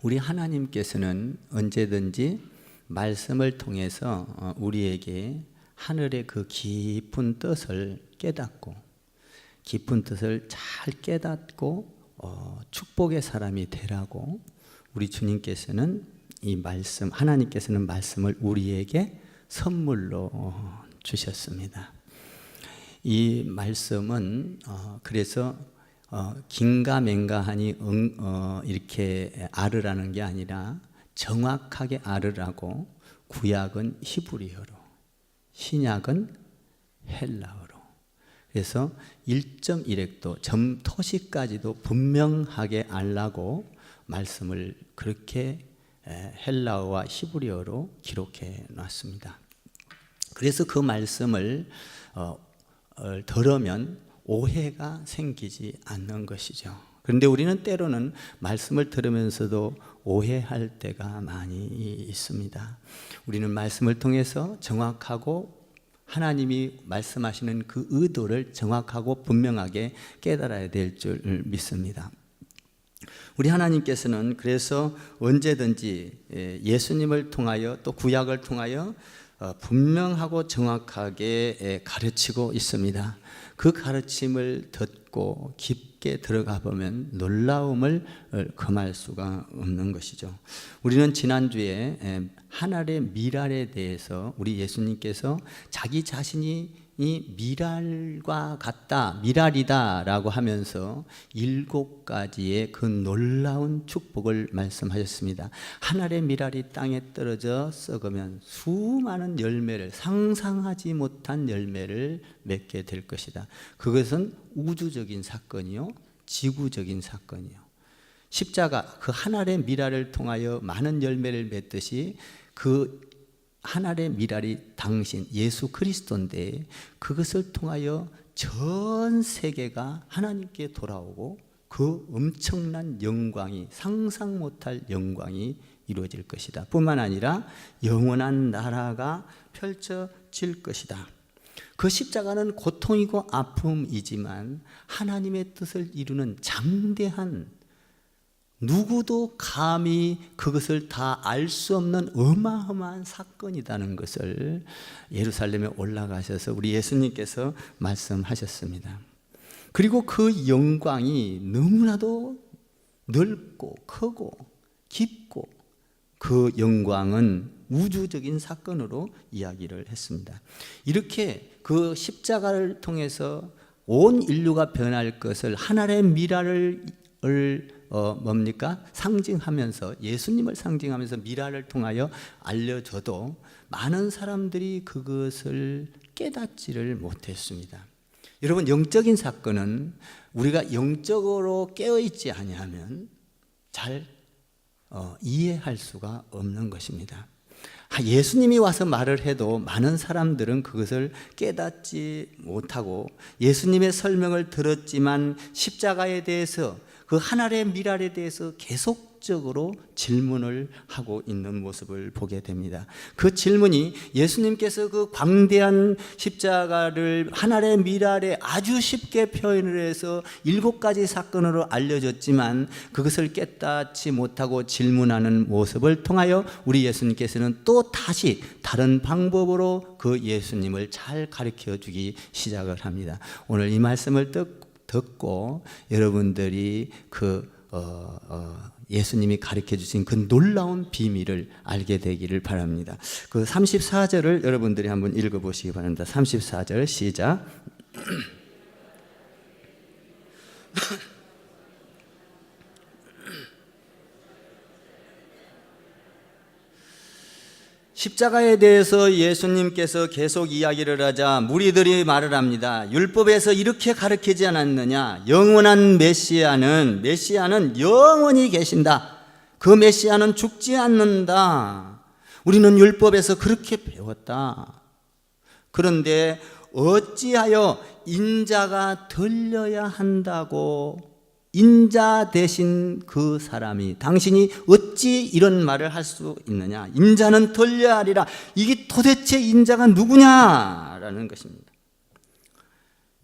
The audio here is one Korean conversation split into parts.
우리 하나님께서는 언제든지 말씀을 통해서 우리에게 하늘의 그 깊은 뜻을 깨닫고 깊은 뜻을 잘 깨닫고 축복의 사람이 되라고 우리 주님께서는 이 말씀, 하나님께서는 말씀을 우리에게 선물로 주셨습니다. 이 말씀은 그래서 긴가맹가하니 이렇게 알으라는 게 아니라 정확하게 알으라고 구약은 히브리어로, 신약은 헬라어로. 그래서 1.1획도 점토시까지도 분명하게 알라고 말씀을 그렇게 헬라어와 히브리어로 기록해 놨습니다. 그래서 그 말씀을 들으면 오해가 생기지 않는 것이죠. 그런데 우리는 때로는 말씀을 들으면서도 오해할 때가 많이 있습니다. 우리는 말씀을 통해서 정확하고 하나님이 말씀하시는 그 의도를 정확하고 분명하게 깨달아야 될 줄 믿습니다. 우리 하나님께서는 그래서 언제든지 예수님을 통하여 또 구약을 통하여 분명하고 정확하게 가르치고 있습니다. 그 가르침을 듣고 깊게 들어가 보면 놀라움을 금할 수가 없는 것이죠. 우리는 지난주에 하늘의 미랄에 대해서 우리 예수님께서 자기 자신이 이 미랄과 같다, 미랄이다 라고 하면서 7가지의 그 놀라운 축복을 말씀하셨습니다. 하늘의 미랄이 땅에 떨어져 썩으면 수많은 열매를, 상상하지 못한 열매를 맺게 될 것이다. 그것은 우주적인 사건이요, 지구적인 사건이요. 십자가, 그 하늘의 미랄을 통하여 많은 열매를 맺듯이 그 하늘의 미랄이 당신 예수 그리스도인데 그것을 통하여 전 세계가 하나님께 돌아오고 그 엄청난 영광이, 상상 못할 영광이 이루어질 것이다. 뿐만 아니라 영원한 나라가 펼쳐질 것이다. 그 십자가는 고통이고 아픔이지만 하나님의 뜻을 이루는 장대한, 누구도 감히 그것을 다 알 수 없는 어마어마한 사건이라는 것을 예루살렘에 올라가셔서 우리 예수님께서 말씀하셨습니다. 그리고 그 영광이 너무나도 넓고 크고 깊고 그 영광은 우주적인 사건으로 이야기를 했습니다. 이렇게 그 십자가를 통해서 온 인류가 변할 것을 하늘의 미랄을 뭡니까? 상징하면서, 예수님을 상징하면서 미랄을 통하여 알려줘도 많은 사람들이 그것을 깨닫지를 못했습니다. 여러분, 영적인 사건은 우리가 영적으로 깨어있지 아니하면 잘 이해할 수가 없는 것입니다. 예수님이 와서 말을 해도 많은 사람들은 그것을 깨닫지 못하고 예수님의 설명을 들었지만 십자가에 대해서, 그 하늘의 미랄에 대해서 계속적으로 질문을 하고 있는 모습을 보게 됩니다. 그 질문이 예수님께서 그 광대한 십자가를 하늘의 미랄에 아주 쉽게 표현을 해서 7가지 사건으로 알려줬지만 그것을 깨닫지 못하고 질문하는 모습을 통하여 우리 예수님께서는 또 다시 다른 방법으로 그 예수님을 잘 가르쳐 주기 시작을 합니다. 오늘 이 말씀을 듣고 여러분들이 예수님이 가르쳐 주신 그 놀라운 비밀을 알게 되기를 바랍니다. 그 34절을 여러분들이 한번 읽어 보시기 바랍니다. 34절 시작. 십자가에 대해서 예수님께서 계속 이야기를 하자 무리들이 말을 합니다. 율법에서 이렇게 가르치지 않았느냐? 영원한 메시아는 영원히 계신다. 그 메시아는 죽지 않는다. 우리는 율법에서 그렇게 배웠다. 그런데 어찌하여 인자가 들려야 한다고, 인자 대신 그 사람이, 당신이 어찌 이런 말을 할 수 있느냐? 인자는 들려야 하리라. 이게 도대체 인자가 누구냐라는 것입니다.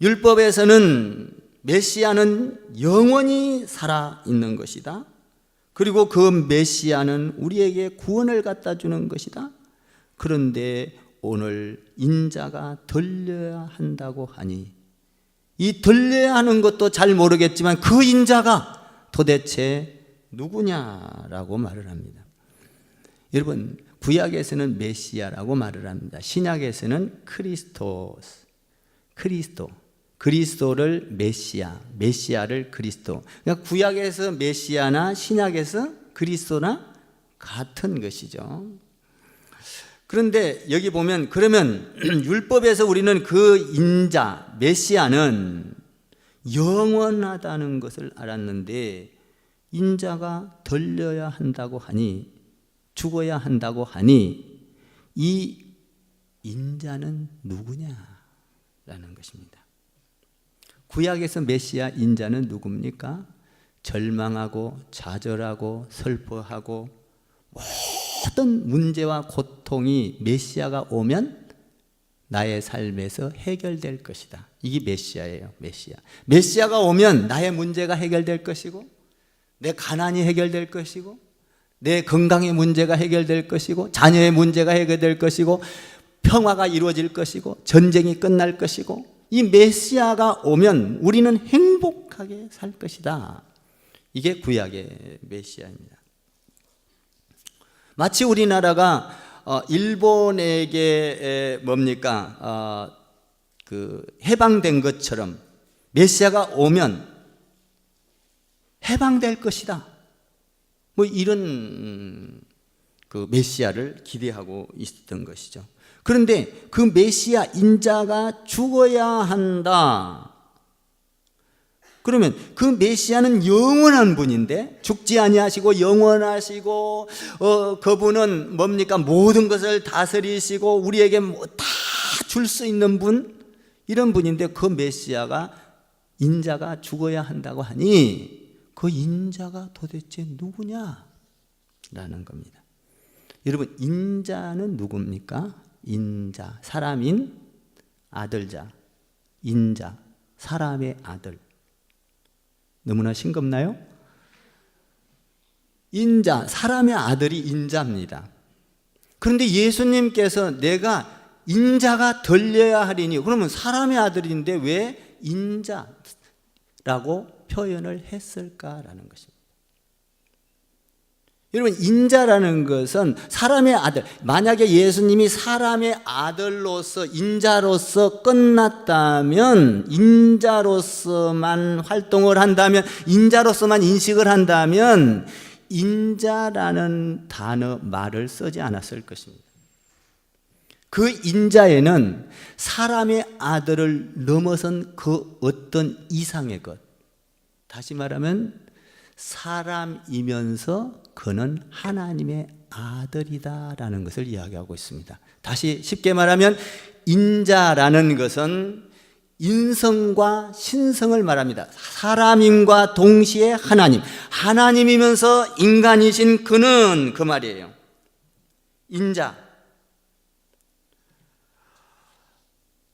율법에서는 메시아는 영원히 살아 있는 것이다. 그리고 그 메시아는 우리에게 구원을 갖다 주는 것이다. 그런데 오늘 인자가 들려야 한다고 하니, 이 들려야 하는 것도 잘 모르겠지만 그 인자가 도대체 누구냐라고 말을 합니다. 여러분, 구약에서는 메시아라고 말을 합니다. 신약에서는 그리스도를 메시아, 메시아를 그리스도. 그러니까 구약에서 메시아나 신약에서 그리스도나 같은 것이죠. 그런데 여기 보면, 그러면 율법에서 우리는 그 인자, 메시아는 영원하다는 것을 알았는데, 인자가 들려야 한다고 하니, 죽어야 한다고 하니, 이 인자는 누구냐라는 것입니다. 구약에서 메시아 인자는 누굽니까? 절망하고 좌절하고 슬퍼하고 모든 문제와 고통이 메시아가 오면 나의 삶에서 해결될 것이다. 이게 메시아예요. 메시아가 오면 나의 문제가 해결될 것이고, 내 가난이 해결될 것이고, 내 건강의 문제가 해결될 것이고, 자녀의 문제가 해결될 것이고, 평화가 이루어질 것이고, 전쟁이 끝날 것이고, 이 메시아가 오면 우리는 행복하게 살 것이다. 이게 구약의 메시아입니다. 마치 우리나라가 일본에게 해방된 것처럼 메시아가 오면 해방될 것이다. 이런 그 메시아를 기대하고 있었던 것이죠. 그런데 그 메시아 인자가 죽어야 한다. 그러면 그 메시아는 영원한 분인데, 죽지 아니하시고 영원하시고, 그분은 모든 것을 다스리시고 우리에게 다 줄 수 있는 분, 이런 분인데, 그 메시아가 인자가 죽어야 한다고 하니 그 인자가 도대체 누구냐라는 겁니다. 여러분, 인자는 누굽니까? 인자, 사람인 아들자, 인자, 사람의 아들. 너무나 싱겁나요? 인자, 사람의 아들이 인자입니다. 그런데 예수님께서 내가 인자가 들려야 하리니, 그러면 사람의 아들인데 왜 인자라고 표현을 했을까라는 것입니다. 여러분, 인자라는 것은 사람의 아들, 만약에 예수님이 사람의 아들로서, 인자로서 끝났다면, 인자로서만 활동을 한다면, 인자로서만 인식을 한다면 인자라는 단어, 말을 쓰지 않았을 것입니다. 그 인자에는 사람의 아들을 넘어선 그 어떤 이상의 것, 다시 말하면 사람이면서 그는 하나님의 아들이다라는 것을 이야기하고 있습니다. 다시 쉽게 말하면 인자라는 것은 인성과 신성을 말합니다. 사람임과 동시에 하나님이면서 인간이신 그는, 그 말이에요.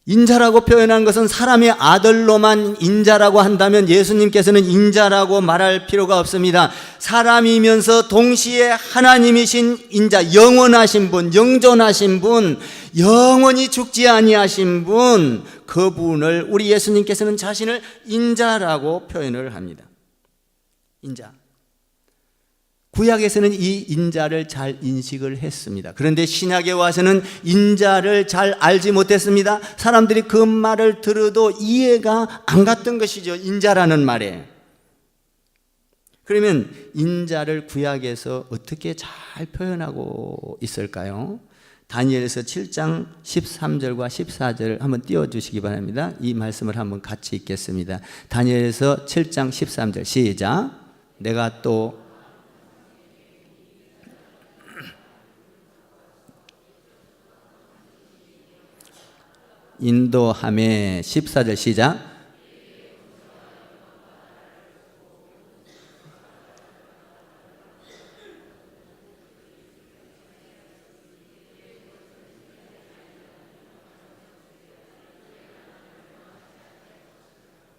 인자라고 표현한 것은 사람의 아들로만 인자라고 한다면 예수님께서는 인자라고 말할 필요가 없습니다. 사람이면서 동시에 하나님이신 인자, 영원하신 분, 영존하신 분, 영원히 죽지 아니하신 분, 그분을 우리 예수님께서는 자신을 인자라고 표현을 합니다. 인자. 구약에서는 이 인자를 잘 인식을 했습니다. 그런데 신약에 와서는 인자를 잘 알지 못했습니다. 사람들이 그 말을 들어도 이해가 안 갔던 것이죠. 인자라는 말에. 그러면 인자를 구약에서 어떻게 잘 표현하고 있을까요? 다니엘서 7장 13절과 14절 한번 띄워주시기 바랍니다. 이 말씀을 한번 같이 읽겠습니다. 다니엘서 7장 13절 시작. 내가 또 인도함에 14절 시작.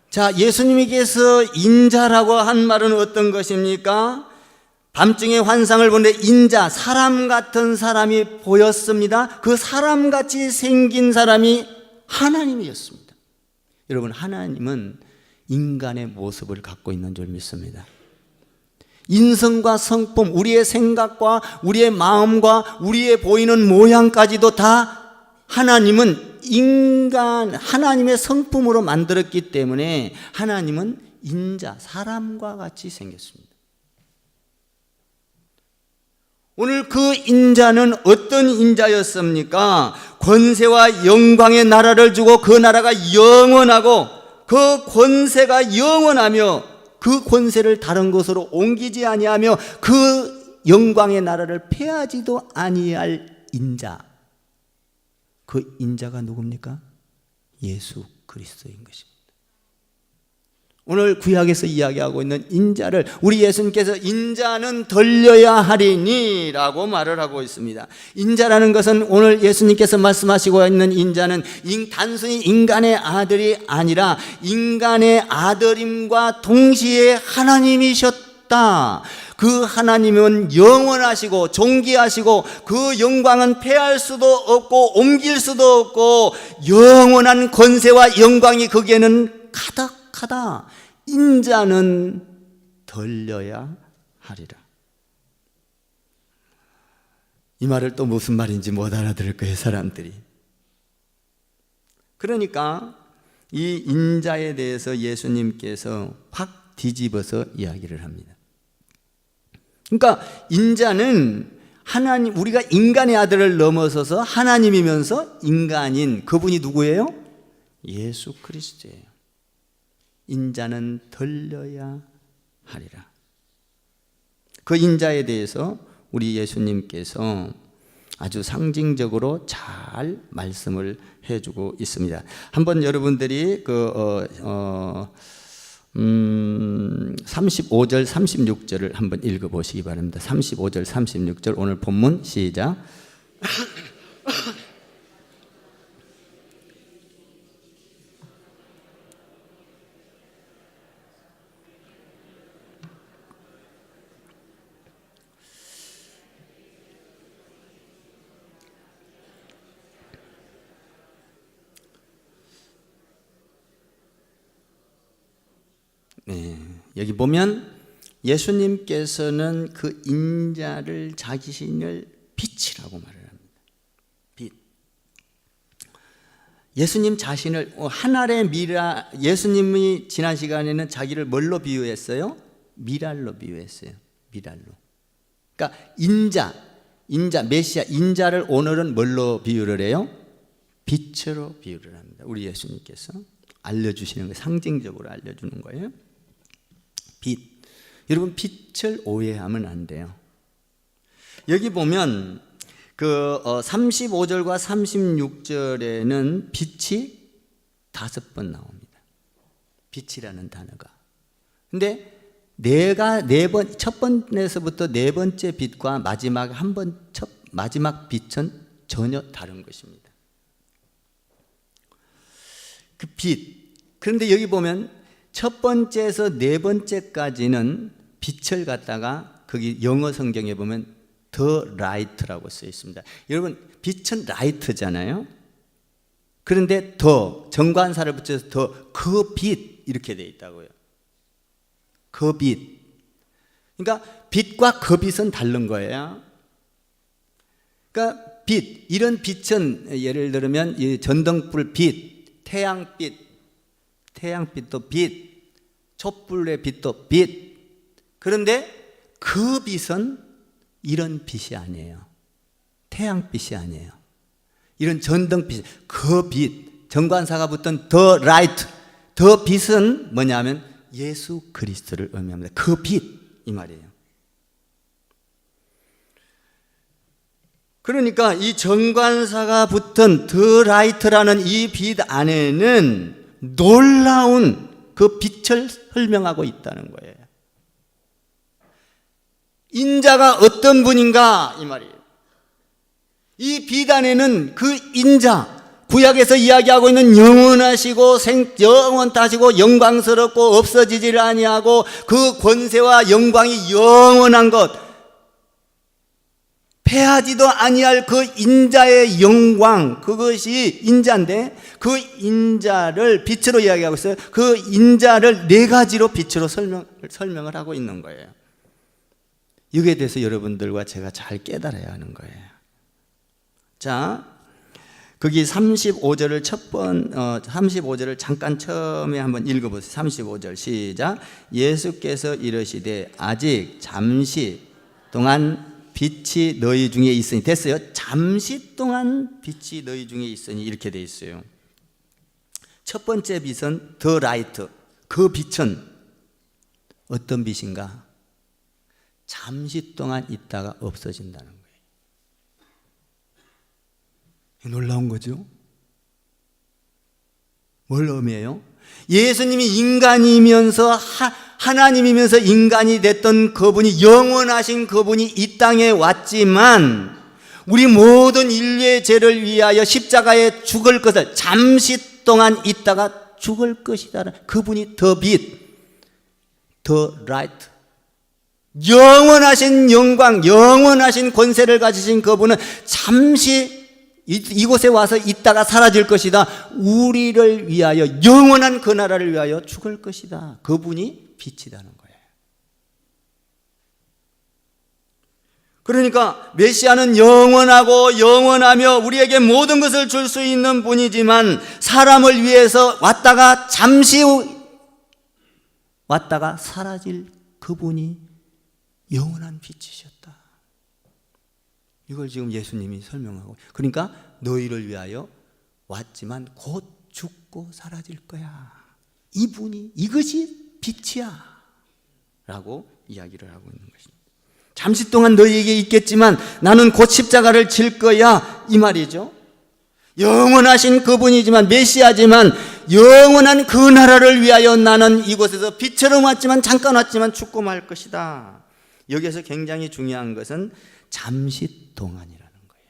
자, 예수님께서 인자라고 한 말은 어떤 것입니까? 밤중에 환상을 보는데 인자, 사람 같은 사람이 보였습니다. 그 사람같이 생긴 사람이 하나님이었습니다. 여러분, 하나님은 인간의 모습을 갖고 있는 줄 믿습니다. 인성과 성품, 우리의 생각과 우리의 마음과 우리의 보이는 모양까지도 다 하나님은 하나님의 성품으로 만들었기 때문에 하나님은 인자, 사람과 같이 생겼습니다. 오늘 그 인자는 어떤 인자였습니까? 권세와 영광의 나라를 주고 그 나라가 영원하고 그 권세가 영원하며 그 권세를 다른 곳으로 옮기지 아니하며 그 영광의 나라를 폐하지도 아니할 인자. 그 인자가 누굽니까? 예수 그리스도인 것입니다. 오늘 구약에서 이야기하고 있는 인자를 우리 예수님께서 인자는 들려야 하리니 라고 말을 하고 있습니다. 인자라는 것은 오늘 예수님께서 말씀하시고 있는 인자는 단순히 인간의 아들이 아니라 인간의 아들임과 동시에 하나님이셨다. 그 하나님은 영원하시고 존귀하시고 그 영광은 패할 수도 없고 옮길 수도 없고 영원한 권세와 영광이 거기에는 가득하다. 인자는 들려야 하리라. 이 말을 또 무슨 말인지 못 알아들을 거예요, 사람들이. 그러니까 이 인자에 대해서 예수님께서 확 뒤집어서 이야기를 합니다. 그러니까 인자는 하나님, 우리가 인간의 아들을 넘어서서 하나님이면서 인간인 그분이 누구예요? 예수 그리스도예요. 인자는 들려야 하리라. 그 인자에 대해서 우리 예수님께서 아주 상징적으로 잘 말씀을 해주고 있습니다. 한번 여러분들이 35절 36절을 한번 읽어보시기 바랍니다. 35절 36절 오늘 본문 시작. 여기 보면 예수님께서는 그 인자를 자신을 빛이라고 말을 합니다. 빛. 예수님 자신을 하늘의 미라, 예수님이 지난 시간에는 자기를 뭘로 비유했어요? 미랄로 비유했어요. 미랄로. 그러니까 인자, 메시아, 인자를 오늘은 뭘로 비유를 해요? 빛으로 비유를 합니다. 우리 예수님께서 알려주시는 거예요. 상징적으로 알려주는 거예요. 빛. 여러분, 빛을 오해하면 안 돼요. 여기 보면 35절과 36절에는 빛이 5번 나옵니다. 빛이라는 단어가. 근데 첫 번에서부터 네 번째 빛과 마지막 빛은 전혀 다른 것입니다. 그 빛. 그런데 여기 보면 첫 번째에서 네 번째까지는 빛을 갖다가 거기 영어 성경에 보면 the light라고 쓰여 있습니다. 여러분, 빛은 light잖아요. 그런데 더 정관사를 붙여서 더 그 빛 이렇게 돼 있다고요. 그 빛. 그러니까 빛과 그 빛은 다른 거예요. 그러니까 빛, 이런 빛은 예를 들면 이 전등불 빛, 태양빛도 빛, 촛불의 빛도 빛. 그런데 그 빛은 이런 빛이 아니에요. 태양빛이 아니에요. 이런 전등빛, 그 빛, 정관사가 붙은 the light, the 빛은 뭐냐면 예수 그리스도를 의미합니다. 그 빛, 이 말이에요. 그러니까 이 정관사가 붙은 the light라는 이 빛 안에는 놀라운 그 빛을 설명하고 있다는 거예요. 인자가 어떤 분인가 이 말이에요. 이 빛 안에는 그 인자, 구약에서 이야기하고 있는 영원하시고 영원하시고 영광스럽고 없어지질 아니하고 그 권세와 영광이 영원한 것, 패하지도 아니할 그 인자의 영광, 그것이 인자인데 그 인자를 빛으로 이야기하고 있어요. 그 인자를 네 가지로 빛으로 설명을 하고 있는 거예요. 이거에 대해서 여러분들과 제가 잘 깨달아야 하는 거예요. 자, 거기 35절을 35절을 잠깐 처음에 한번 읽어보세요. 35절 시작. 예수께서 이르시되 아직 잠시 동안 빛이 너희 중에 있으니, 됐어요. 잠시 동안 빛이 너희 중에 있으니, 이렇게 돼 있어요. 첫 번째 빛은 the light. 그 빛은 어떤 빛인가? 잠시 동안 있다가 없어진다는 거예요. 놀라운 거죠? 뭘 의미해요? 예수님이 인간이면서 하나님이면서 인간이 됐던 그분이, 영원하신 그분이 이 땅에 왔지만 우리 모든 인류의 죄를 위하여 십자가에 죽을 것을, 잠시 동안 있다가 죽을 것이다. 그분이 더 빛, 더 라이트, 영원하신 영광, 영원하신 권세를 가지신 그분은 잠시 이곳에 와서 있다가 사라질 것이다. 우리를 위하여, 영원한 그 나라를 위하여 죽을 것이다. 그분이 빛이라는 거예요. 그러니까 메시아는 영원하고 영원하며 우리에게 모든 것을 줄 수 있는 분이지만 사람을 위해서 왔다가 잠시 왔다가 사라질 그분이 영원한 빛이셨다. 이걸 지금 예수님이 설명하고, 그러니까 너희를 위하여 왔지만 곧 죽고 사라질 거야. 이분이, 이것이 빛이야 라고 이야기를 하고 있는 것입니다. 잠시 동안 너희에게 있겠지만 나는 곧 십자가를 질 거야, 이 말이죠. 영원하신 그분이지만, 메시아지만 영원한 그 나라를 위하여 나는 이곳에서 빛처럼 왔지만, 잠깐 왔지만 죽고 말 것이다. 여기에서 굉장히 중요한 것은 잠시 동안이라는 거예요.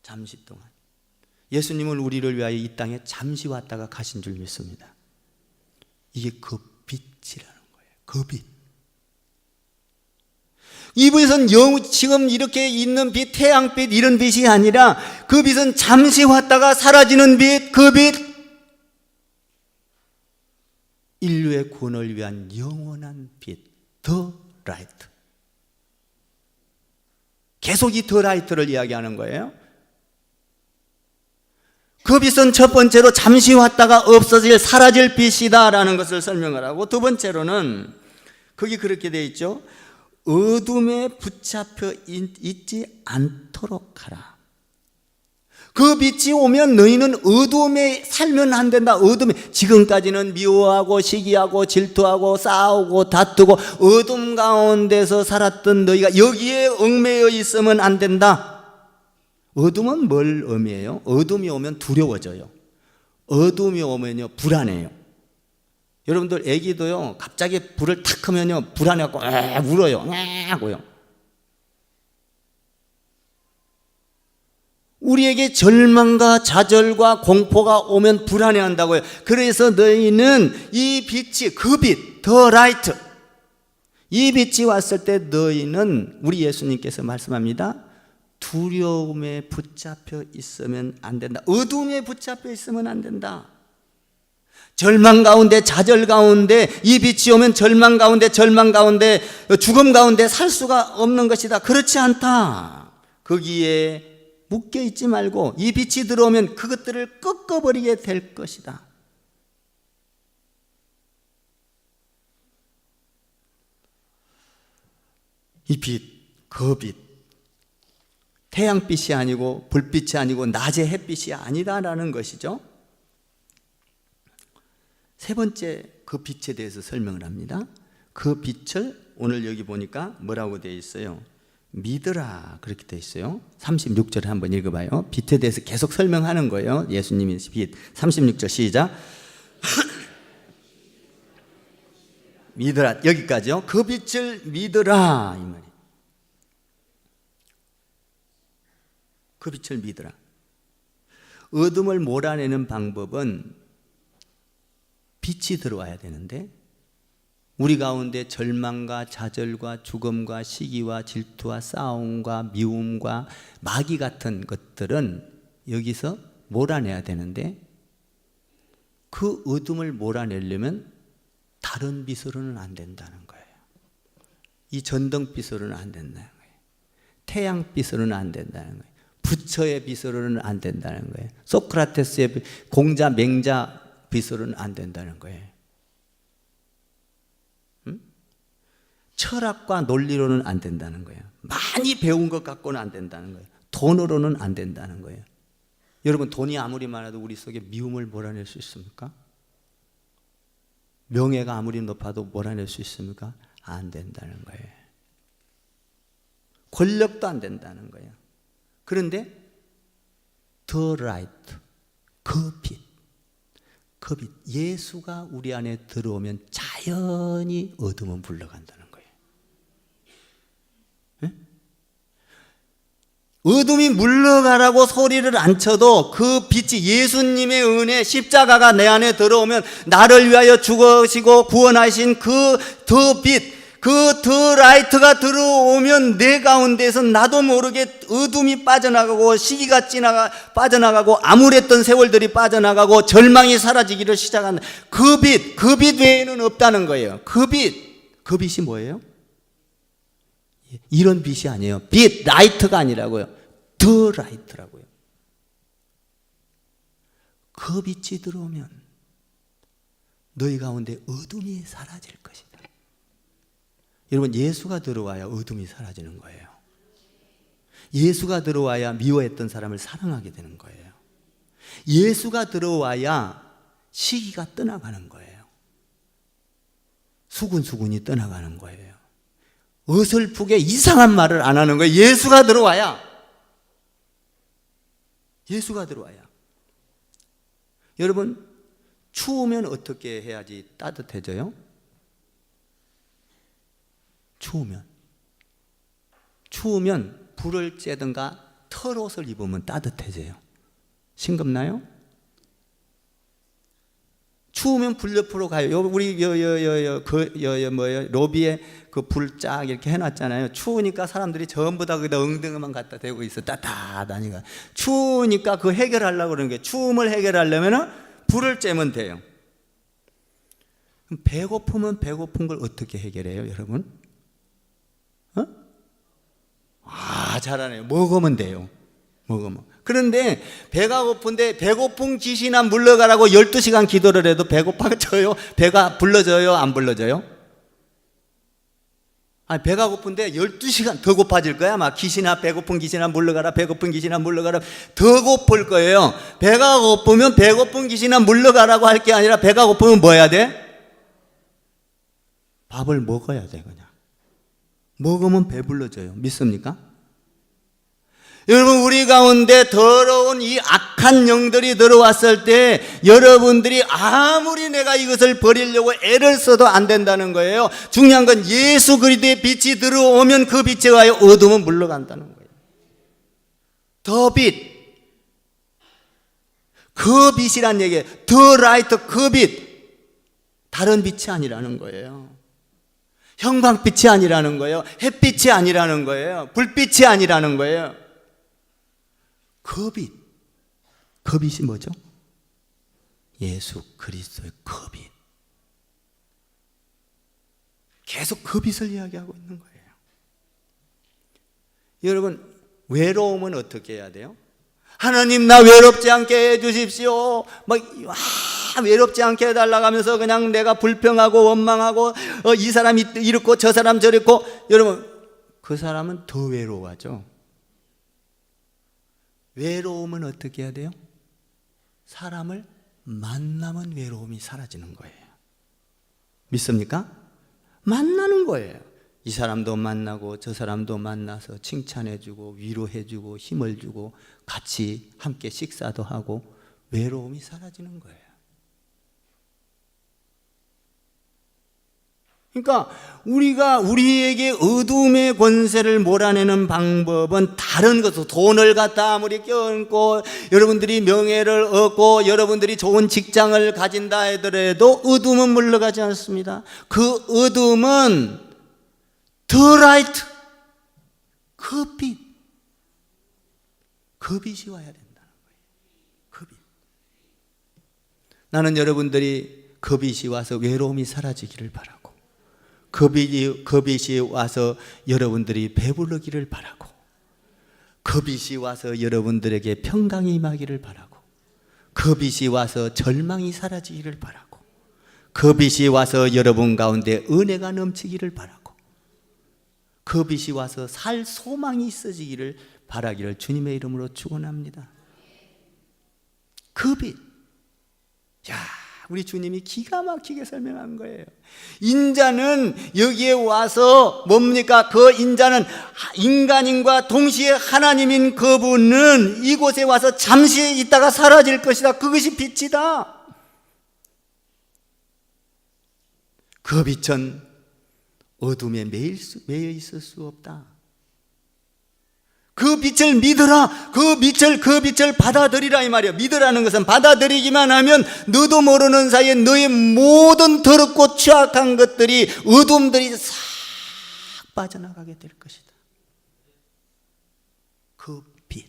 잠시 동안. 예수님은 우리를 위하여 이 땅에 잠시 왔다가 가신 줄 믿습니다. 이게 그 빛이라는 거예요. 그 빛. 이 빛은 지금 이렇게 있는 빛, 태양빛, 이런 빛이 아니라 그 빛은 잠시 왔다가 사라지는 빛, 그 빛. 인류의 구원을 위한 영원한 빛, 더 라이트. 계속 이 더 라이트를 이야기하는 거예요. 그 빛은 첫 번째로 잠시 왔다가 없어질, 사라질 빛이다라는 것을 설명을 하고, 두 번째로는 거기 그렇게 되어 있죠. 어둠에 붙잡혀 있지 않도록 하라. 그 빛이 오면 너희는 어둠에 살면 안 된다. 어둠에, 지금까지는 미워하고 시기하고 질투하고 싸우고 다투고 어둠 가운데서 살았던 너희가 여기에 얽매여 있으면 안 된다. 어둠은 뭘 의미해요? 어둠이 오면 두려워져요. 어둠이 오면요 불안해요. 여러분들 애기도요 갑자기 불을 탁 끄면요 불안해갖고 울어요. 하고요. 우리에게 절망과 좌절과 공포가 오면 불안해한다고요. 그래서 너희는 이 빛이, 그 빛, 더 라이트, 이 빛이 왔을 때 너희는, 우리 예수님께서 말씀합니다, 두려움에 붙잡혀 있으면 안 된다. 어둠에 붙잡혀 있으면 안 된다. 절망 가운데, 좌절 가운데 이 빛이 오면 절망 가운데, 죽음 가운데 살 수가 없는 것이다. 그렇지 않다. 거기에 묶여 있지 말고 이 빛이 들어오면 그것들을 꺾어버리게 될 것이다. 이 빛, 그 빛, 태양빛이 아니고 불빛이 아니고 낮의 햇빛이 아니다라는 것이죠. 세 번째, 그 빛에 대해서 설명을 합니다. 그 빛을 오늘 여기 보니까 뭐라고 되어 있어요? 믿으라, 그렇게 되어 있어요. 36절에 한번 읽어봐요. 빛에 대해서 계속 설명하는 거예요. 예수님이 빛. 36절 시작. 믿으라, 여기까지요. 그 빛을 믿으라, 이 말이에요. 그 빛을 믿으라. 어둠을 몰아내는 방법은 빛이 들어와야 되는데 우리 가운데 절망과 좌절과 죽음과 시기와 질투와 싸움과 미움과 마귀 같은 것들은 여기서 몰아내야 되는데, 그 어둠을 몰아내려면 다른 빛으로는 안 된다는 거예요. 이 전등빛으로는 안 된다는 거예요. 태양빛으로는 안 된다는 거예요. 부처의 빛으로는 안 된다는 거예요. 소크라테스의 공자 맹자 빛으로는 안 된다는 거예요. 철학과 논리로는 안 된다는 거예요. 많이 배운 것 갖고는 안 된다는 거예요. 돈으로는 안 된다는 거예요. 여러분, 돈이 아무리 많아도 우리 속에 미움을 몰아낼 수 있습니까? 명예가 아무리 높아도 몰아낼 수 있습니까? 안 된다는 거예요. 권력도 안 된다는 거예요. 그런데 the light, 그 빛, 예수가 우리 안에 들어오면 자연히 어둠은 물러간다는 거예요. 네? 어둠이 물러가라고 소리를 안 쳐도 그 빛이, 예수님의 은혜, 십자가가 내 안에 들어오면 나를 위하여 죽으시고 구원하신 그 더 빛, 그 더 라이트가 들어오면 내 가운데서 나도 모르게 어둠이 빠져나가고 시기가 빠져나가고 암울했던 세월들이 빠져나가고 절망이 사라지기를 시작한다. 그 빛 외에는 없다는 거예요. 그 빛이 뭐예요? 이런 빛이 아니에요. 빛, 라이트가 아니라고요. 더 라이트라고요. 그 빛이 들어오면 너희 가운데 어둠이 사라질 것이다. 여러분, 예수가 들어와야 어둠이 사라지는 거예요. 예수가 들어와야 미워했던 사람을 사랑하게 되는 거예요. 예수가 들어와야 시기가 떠나가는 거예요. 수군수군이 떠나가는 거예요. 어설프게 이상한 말을 안 하는 거예요. 예수가 들어와야. 여러분, 추우면 어떻게 해야지 따뜻해져요? 추우면 불을 쬐든가 털옷을 입으면 따뜻해져요. 싱겁나요? 추우면 불 옆으로 가요. 우리 로비에 그 불 쫙 이렇게 해놨잖아요. 추우니까 사람들이 전부 다 거기다 엉덩이만 갖다 대고 있어. 따뜻하다니까. 추우니까 그 해결하려고 그러는 거예요. 추움을 해결하려면 불을 쬐면 돼요. 그럼 배고프면 배고픈 걸 어떻게 해결해요, 여러분? 잘하네요. 먹으면 돼요. 그런데 배가 고픈데 배고픈 귀신아 물러가라고 12시간 기도를 해도 배고파져요? 배가 불러져요? 안 불러져요? 배가 고픈데 12시간 더 고파질 거야. 막 배고픈 귀신아 물러가라, 배고픈 귀신아 물러가라. 더 고플 거예요. 배가 고프면 배고픈 귀신아 물러가라고 할 게 아니라, 배가 고프면 뭐 해야 돼? 밥을 먹어야 돼. 그냥 먹으면 배불러져요. 믿습니까? 여러분, 우리 가운데 더러운 이 악한 영들이 들어왔을 때 여러분들이 아무리 내가 이것을 버리려고 애를 써도 안 된다는 거예요. 중요한 건 예수 그리스도의 빛이 들어오면 그 빛에 가요 어둠은 물러간다는 거예요. 더 빛, 그 빛이란 얘기예요. 더 라이트, 그 빛, 다른 빛이 아니라는 거예요. 형광빛이 아니라는 거예요. 햇빛이 아니라는 거예요. 불빛이 아니라는 거예요. 그 빛이 뭐죠? 예수 그리스도의 그 빛. 계속 그 빛을 이야기하고 있는 거예요. 여러분, 외로움은 어떻게 해야 돼요? 하나님, 나 외롭지 않게 해주십시오. 외롭지 않게 해달라고 하면서 그냥 내가 불평하고 원망하고 이 사람이 이렇고 저 사람 저렇고. 여러분, 그 사람은 더 외로워하죠. 외로움은 어떻게 해야 돼요? 사람을 만나면 외로움이 사라지는 거예요. 믿습니까? 만나는 거예요. 이 사람도 만나고 저 사람도 만나서 칭찬해주고 위로해주고 힘을 주고 같이 함께 식사도 하고 외로움이 사라지는 거예요. 그러니까 우리가 우리에게 어둠의 권세를 몰아내는 방법은 다른 것으로 돈을 갖다 아무리 껴안고 여러분들이 명예를 얻고 여러분들이 좋은 직장을 가진다 하더라도 어둠은 물러가지 않습니다. 그 어둠은 the light, 그 빛, 그 빛이 와야 된다는 거예요. 그 빛. 나는 여러분들이 그 빛이 와서 외로움이 사라지기를 바라고, 그 빛이 와서 여러분들이 배부르기를 바라고, 그 빛이 와서 여러분들에게 평강이 임하기를 바라고, 그 빛이 와서 절망이 사라지기를 바라고, 그 빛이 와서 여러분 가운데 은혜가 넘치기를 바라고, 그 빛이 와서 살 소망이 있어지기를 바라기를 주님의 이름으로 축원합니다. 그 빛. 야, 우리 주님이 기가 막히게 설명한 거예요. 인자는 여기에 와서 뭡니까? 그 인자는 인간인과 동시에 하나님인 그분은 이곳에 와서 잠시 있다가 사라질 것이다. 그것이 빛이다. 그 빛은 어둠에 매여 있을 수 없다. 그 빛을 믿으라. 그 빛을 받아들이라 이 말이야. 믿으라는 것은 받아들이기만 하면 너도 모르는 사이에 너의 모든 더럽고 취약한 것들이, 어둠들이 싹 빠져나가게 될 것이다. 그 빛.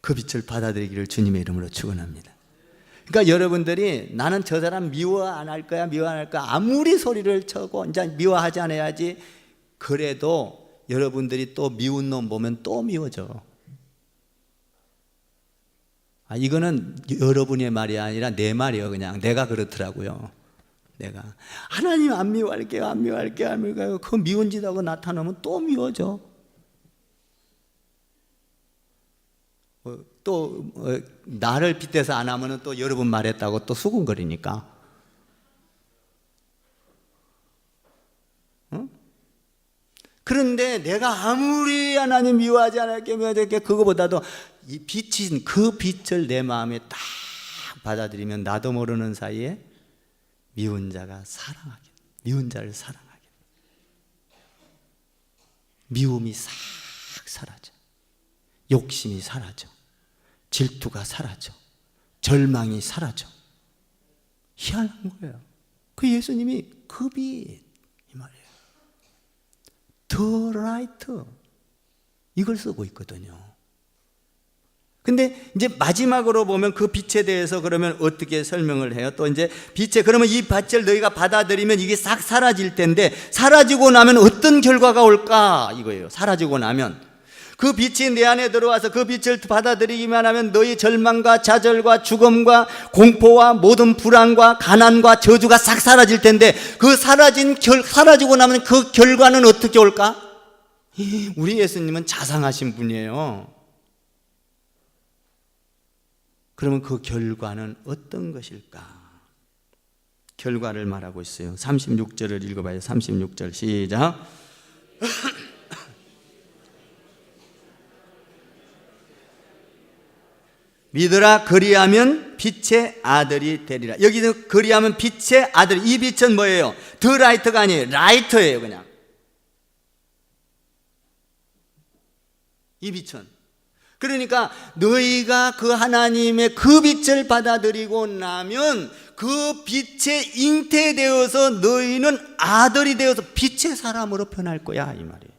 그 빛을 받아들이기를 주님의 이름으로 축원합니다. 그러니까 여러분들이 나는 저 사람 미워 안 할 거야, 미워 안 할 거야, 아무리 소리를 쳐고 이제 미워하지 않아야지, 그래도 여러분들이 또 미운 놈 보면 또 미워져. 이거는 여러분의 말이 아니라 내 말이에요. 그냥 내가 그렇더라고요. 내가 하나님 안 미워할게요, 안 미워할게요, 안 미워할게요. 그 미운 짓 하고 나타나면 또 미워져. 또 나를 빗대서 안 하면 또 여러분 말했다고 또 수군거리니까. 그런데 내가 아무리 하나님 미워하지 않을게, 그거보다도 이 빛인 그 빛을 내 마음에 딱 받아들이면 나도 모르는 사이에 미운 자가 사랑하게, 미운 자를 사랑하게, 미움이 싹 사라져, 욕심이 사라져, 질투가 사라져, 절망이 사라져. 희한한 거예요. 그 예수님이 그 빛, The light, 이걸 쓰고 있거든요. 근데 이제 마지막으로 보면 그 빛에 대해서 그러면 어떻게 설명을 해요? 또 이제 빛에, 그러면 이 빛을 너희가 받아들이면 이게 싹 사라질 텐데, 사라지고 나면 어떤 결과가 올까? 이거예요. 사라지고 나면 그 빛이 내 안에 들어와서 그 빛을 받아들이기만 하면 너희 절망과 좌절과 죽음과 공포와 모든 불안과 가난과 저주가 싹 사라질 텐데, 그 사라지고 나면 그 결과는 어떻게 올까? 우리 예수님은 자상하신 분이에요. 그러면 그 결과는 어떤 것일까? 결과를 말하고 있어요. 36절을 읽어봐요. 36절 시작. 믿으라, 그리하면 빛의 아들이 되리라. 여기서 그리하면 빛의 아들, 이 빛은 뭐예요? 더 라이트가 아니에요. 라이터예요. 그냥 이 빛은, 그러니까 너희가 그 하나님의 그 빛을 받아들이고 나면 그 빛에 잉태되어서 너희는 아들이 되어서 빛의 사람으로 변할 거야, 이 말이에요.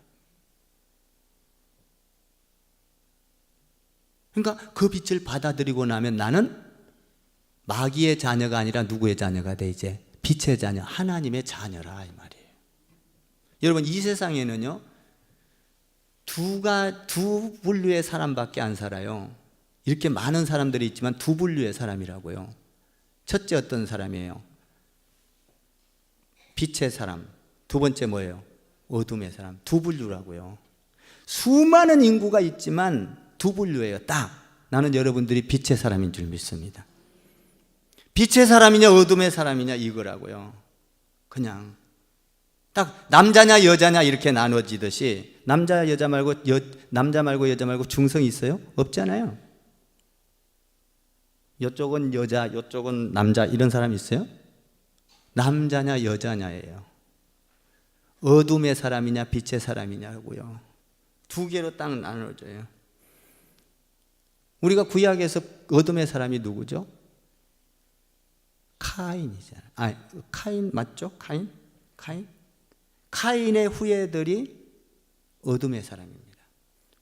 그러니까 그 빛을 받아들이고 나면 나는 마귀의 자녀가 아니라 누구의 자녀가 돼? 이제 빛의 자녀, 하나님의 자녀라, 이 말이에요. 여러분, 이 세상에는요 두 분류의 사람밖에 안 살아요. 이렇게 많은 사람들이 있지만 두 분류의 사람이라고요. 첫째 어떤 사람이에요? 빛의 사람. 두 번째 뭐예요? 어둠의 사람. 두 분류라고요. 수많은 인구가 있지만 두 분류예요. 딱 나는 여러분들이 빛의 사람인 줄 믿습니다. 빛의 사람이냐 어둠의 사람이냐 이거라고요. 그냥 딱 남자냐 여자냐 이렇게 나눠지듯이 남자 여자 말고 남자 말고 여자 말고 중성이 있어요? 없잖아요. 이쪽은 여자, 이쪽은 남자 이런 사람 있어요? 남자냐 여자냐예요. 어둠의 사람이냐 빛의 사람이냐고요. 두 개로 딱 나눠져요. 우리가 구약에서 어둠의 사람이 누구죠? 카인이잖아요. 카인 맞죠? 카인의 후예들이 어둠의 사람입니다.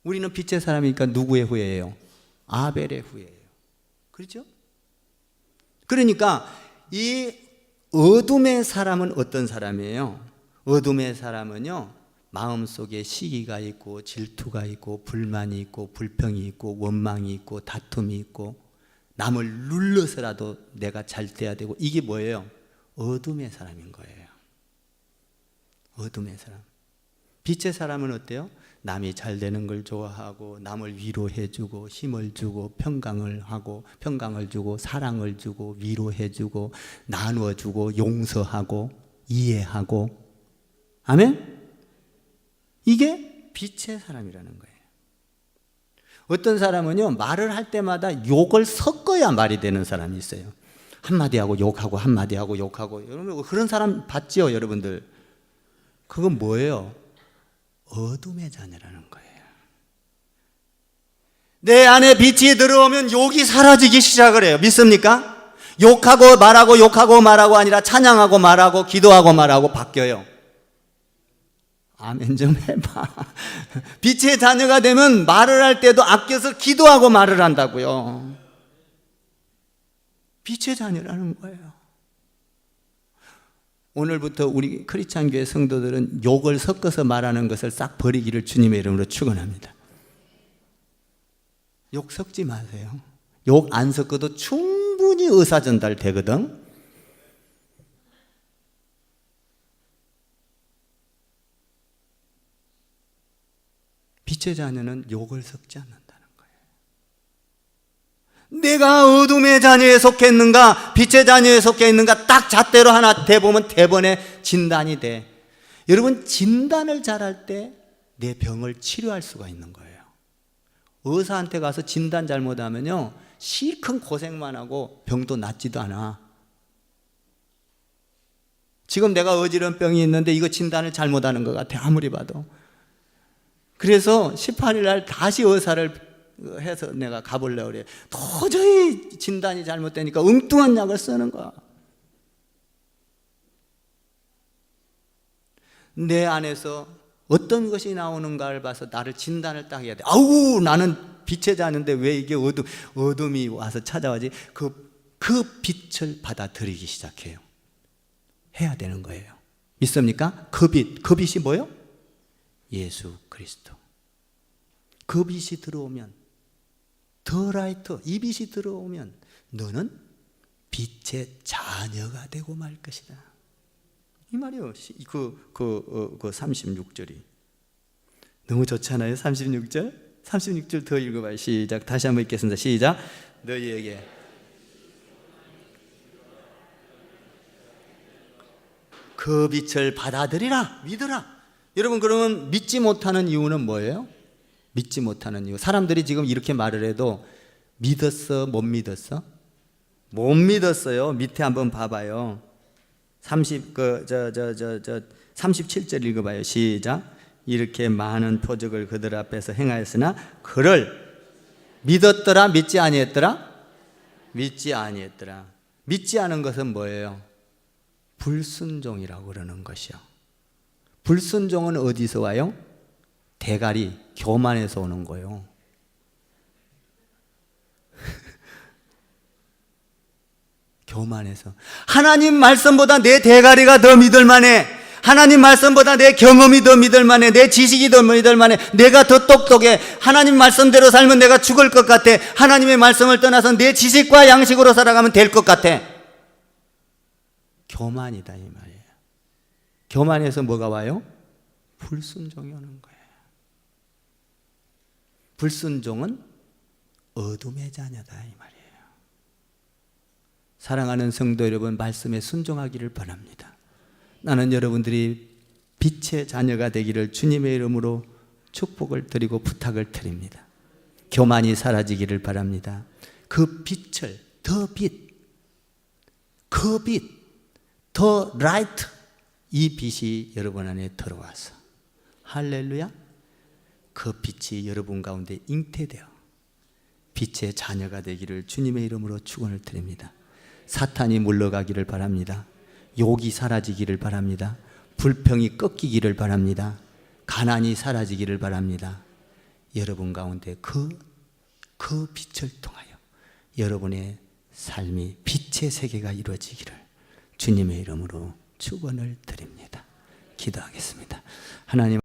우리는 빛의 사람이니까 누구의 후예예요? 아벨의 후예예요. 그렇죠? 그러니까 이 어둠의 사람은 어떤 사람이에요? 어둠의 사람은요, 마음속에 시기가 있고 질투가 있고 불만이 있고 불평이 있고 원망이 있고 다툼이 있고 남을 눌러서라도 내가 잘 돼야 되고, 이게 뭐예요? 어둠의 사람인 거예요. 어둠의 사람. 빛의 사람은 어때요? 남이 잘 되는 걸 좋아하고 남을 위로해주고 힘을 주고 평강을 주고 사랑을 주고 위로해주고 나누어주고 용서하고 이해하고. 아멘? 이게 빛의 사람이라는 거예요. 어떤 사람은요, 말을 할 때마다 욕을 섞어야 말이 되는 사람이 있어요. 한마디 하고 욕하고 한마디 하고 욕하고. 여러분 그런 사람 봤죠, 여러분들? 그건 뭐예요? 어둠의 자녀라는 거예요. 내 안에 빛이 들어오면 욕이 사라지기 시작을 해요. 믿습니까? 욕하고 말하고 아니라 찬양하고 말하고 기도하고 말하고 바뀌어요. 아멘 좀 해봐. 빛의 자녀가 되면 말을 할 때도 아껴서 기도하고 말을 한다고요. 빛의 자녀라는 거예요. 오늘부터 우리 크리스찬 교회 성도들은 욕을 섞어서 말하는 것을 싹 버리기를 주님의 이름으로 축원합니다. 욕 섞지 마세요. 욕 안 섞어도 충분히 의사 전달 되거든. 빛의 자녀는 욕을 섞지 않는다는 거예요. 내가 어둠의 자녀에 속했는가 빛의 자녀에 속해 있는가 딱 잣대로 하나 대보면 대번에 진단이 돼. 여러분, 진단을 잘할 때 내 병을 치료할 수가 있는 거예요. 의사한테 가서 진단 잘못하면요, 실컷 고생만 하고 병도 낫지도 않아. 지금 내가 어지러운 병이 있는데 이거 진단을 잘못하는 것 같아, 아무리 봐도. 그래서 18일 날 다시 의사를 해서 내가 가보려고 그래. 도저히 진단이 잘못되니까 엉뚱한 약을 쓰는 거야. 내 안에서 어떤 것이 나오는가를 봐서 나를 진단을 딱 해야 돼. 아우, 나는 빛의 자녀인데 왜 이게 어둠이 와서 찾아와지? 그 빛을 받아들이기 시작해요. 해야 되는 거예요. 믿습니까? 그 빛이 뭐예요? 예수 그리스도. 그 빛이 들어오면, 더 라이트, 이 빛이 들어오면 너는 빛의 자녀가 되고 말 것이다. 이 말이요. 그 36절이 너무 좋잖아요. 36절. 36절 더 읽어봐요. 시작. 다시 한번 읽겠습니다. 시작. 너희에게 그 빛을 받아들이라, 믿으라. 여러분, 그러면 믿지 못하는 이유는 뭐예요? 믿지 못하는 이유. 사람들이 지금 이렇게 말을 해도 믿었어, 못 믿었어? 못 믿었어요. 밑에 한번 봐봐요. 37절 읽어봐요. 시작. 이렇게 많은 표적을 그들 앞에서 행하였으나 그를 믿었더라, 믿지 아니했더라? 믿지 아니했더라. 믿지 않은 것은 뭐예요? 불순종이라고 그러는 것이요. 불순종은 어디서 와요? 대가리, 교만에서 오는 거예요. 교만해서. 하나님 말씀보다 내 대가리가 더 믿을만해. 하나님 말씀보다 내 경험이 더 믿을만해. 내 지식이 더 믿을만해. 내가 더 똑똑해. 하나님 말씀대로 살면 내가 죽을 것 같아. 하나님의 말씀을 떠나서 내 지식과 양식으로 살아가면 될 것 같아. 교만이다 이 말이에요. 교만해서 뭐가 와요? 불순종이 오는 거예요. 불순종은 어둠의 자녀다 이 말이에요. 사랑하는 성도 여러분, 말씀에 순종하기를 바랍니다. 나는 여러분들이 빛의 자녀가 되기를 주님의 이름으로 축복을 드리고 부탁을 드립니다. 교만이 사라지기를 바랍니다. 그 빛을, 그 빛 더 라이트, 이 빛이 여러분 안에 들어와서 할렐루야, 그 빛이 여러분 가운데 잉태되어 빛의 자녀가 되기를 주님의 이름으로 축원을 드립니다. 사탄이 물러가기를 바랍니다. 욕이 사라지기를 바랍니다. 불평이 꺾이기를 바랍니다. 가난이 사라지기를 바랍니다. 여러분 가운데 그 빛을 통하여 여러분의 삶이 빛의 세계가 이루어지기를 주님의 이름으로 축원을 드립니다. 기도하겠습니다. 하나님